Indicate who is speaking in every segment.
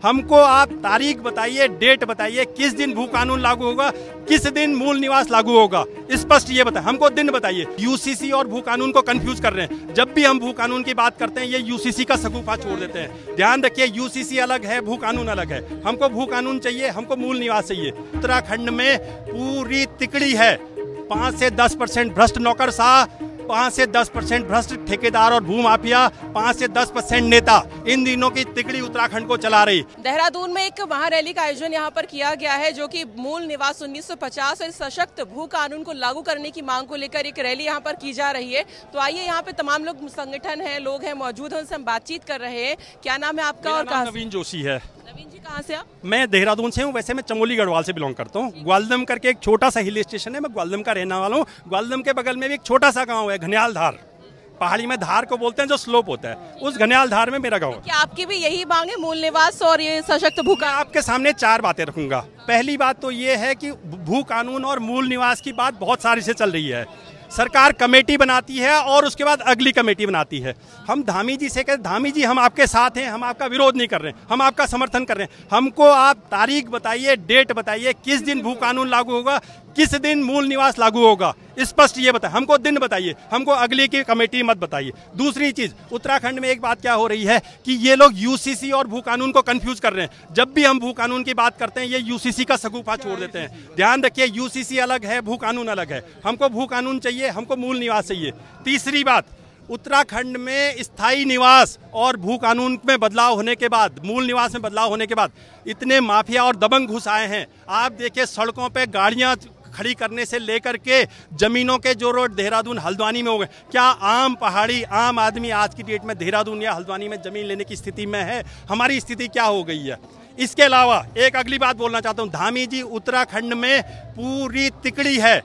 Speaker 1: हमको आप तारीख बताइए, डेट बताइए, किस दिन भू कानून लागू होगा, किस दिन मूल निवास लागू होगा, स्पष्ट ये बताइए। हमको दिन बताइए। यूसीसी और भू कानून को कंफ्यूज कर रहे हैं। जब भी हम भू कानून की बात करते हैं ये यूसीसी का सगुफा छोड़ देते हैं। ध्यान रखिए, यूसीसी अलग है, भू कानून अलग है। हमको भू कानून चाहिए, हमको मूल निवास चाहिए। उत्तराखंड में पूरी तिकड़ी है। 5 से 10% भ्रष्ट नौकरशाह, 5 से 10% भ्रष्ट ठेकेदार और भूमाफिया, 5 से 10% नेता, इन दिनों की तिकड़ी उत्तराखंड को चला रही।
Speaker 2: देहरादून में एक महारैली का आयोजन यहाँ पर किया गया है, जो कि मूल निवास 1950 और सशक्त भू कानून को लागू करने की मांग को लेकर एक रैली यहाँ पर की जा रही है। तो आइए, यहाँ पे तमाम लोग, संगठन है, लोग हैं मौजूद हैं, उनसे हम बातचीत कर रहे हैं। क्या नाम है आपका? और कहाँ?
Speaker 1: नवीन जोशी है।
Speaker 2: नवीन जी, कहाँ से आप?
Speaker 1: मैं देहरादून से हूँ। वैसे मैं चमोली गढ़वाल से बिलोंग करता हूँ। ग्वालदम करके एक छोटा सा हिल स्टेशन है, मैं ग्वालदम का रहने वाला हूँ। ग्वालदम के बगल में भी एक छोटा सा गांव है, घनियाल धार। पहाड़ी में धार को बोलते हैं जो स्लोप होता है, उस घनियाल धार में मेरा गांव है।
Speaker 2: क्या आपकी भी यही मांग है, मूल निवास और ये सशक्त भू कानून?
Speaker 1: आपके सामने 4 बातें रखूंगा। पहली बात तो ये है कि भू कानून और मूल निवास की बात बहुत सारी से चल रही है। सरकार कमेटी बनाती है और उसके बाद अगली कमेटी बनाती है। हम धामी जी से कहते, धामी जी हम आपके साथ हैं, हम आपका विरोध नहीं कर रहे हैं, हम आपका समर्थन कर रहे हैं। हमको आप तारीख बताइए, डेट बताइए, किस दिन भू कानून लागू होगा, किस दिन मूल निवास लागू होगा, स्पष्ट ये बताइए। हमको दिन बताइए, हमको अगली की कमेटी मत बताइए। दूसरी चीज, उत्तराखंड में एक बात क्या हो रही है कि ये लोग यूसीसी और भू कानून को कंफ्यूज कर रहे हैं। जब भी हम भू कानून की बात करते हैं ये यूसीसी का सगुफा छोड़ देते हैं। ध्यान रखिए, यूसीसी अलग है, भू कानून अलग है। हमको भू कानून चाहिए, हमको मूल निवास चाहिए। तीसरी बात, उत्तराखंड में स्थायी निवास और भू कानून में बदलाव होने के बाद, मूल निवास में बदलाव होने के बाद इतने माफिया और दबंग घुस आए हैं। आप देखिए, सड़कों पे गाड़ियां खड़ी करने से लेकर के जमीनों के जो रोड देहरादून हल्द्वानी में हो गए। क्या आम पहाड़ी, आम आदमी आज की डेट में देहरादून या हल्द्वानी में जमीन लेने की स्थिति में है? हमारी स्थिति क्या हो गई है? इसके अलावा एक अगली बात बोलना चाहता हूँ। धामी जी, उत्तराखंड में पूरी तिकड़ी है।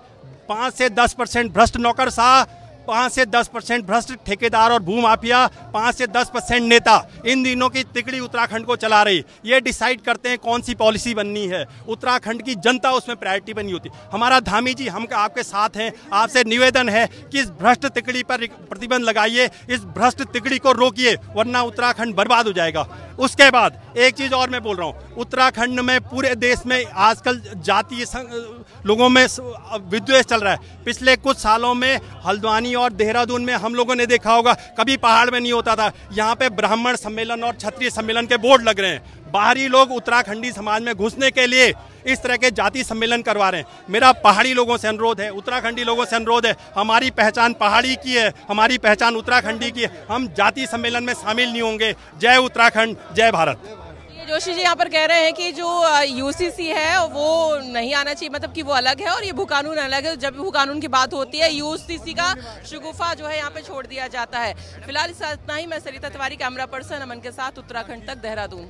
Speaker 1: 5 से 10% भ्रष्ट नौकरशाह, 5 से 10% भ्रष्ट ठेकेदार और भूमाफिया, 5 से 10% नेता, इन दिनों की तिकड़ी उत्तराखंड को चला रही। ये डिसाइड करते हैं कौन सी पॉलिसी बननी है। उत्तराखंड की जनता उसमें प्रायोरिटी बनी होती। हमारा धामी जी, हम आपके साथ हैं। आपसे निवेदन है कि इस भ्रष्ट तिकड़ी पर प्रतिबंध लगाइए, इस भ्रष्ट तिकड़ी को रोकिए, वरना उत्तराखंड बर्बाद हो जाएगा। उसके बाद एक चीज और मैं बोल रहा हूँ, उत्तराखंड में, पूरे देश में आजकल जातीय लोगों में विद्वेष चल रहा है। पिछले कुछ सालों में हल्द्वानी और देहरादून में हम लोगों ने देखा होगा, कभी पहाड़ में नहीं होता था। यहाँ पे ब्राह्मण सम्मेलन और क्षत्रिय सम्मेलन के बोर्ड लग रहे हैं। बाहरी लोग उत्तराखंडी समाज में घुसने के लिए इस तरह के जाति सम्मेलन करवा रहे हैं। मेरा पहाड़ी लोगों से अनुरोध है, उत्तराखंडी लोगों से अनुरोध है, हमारी पहचान पहाड़ी की है, हमारी पहचान उत्तराखंडी की है। हम जाति सम्मेलन में शामिल नहीं होंगे। जय उत्तराखंड, जय भारत।
Speaker 2: जोशी जी यहाँ पर कह रहे हैं कि जो यूसीसी है वो नहीं आना चाहिए, मतलब कि वो अलग है और ये भू कानून अलग है। जब भू कानून की बात होती है, यूसीसी का शगुफा जो है यहाँ पे छोड़ दिया जाता है। फिलहाल इतना ही। मैं सरिता तिवारी, कैमरा पर्सन अमन के साथ, उत्तराखंड तक, देहरादून।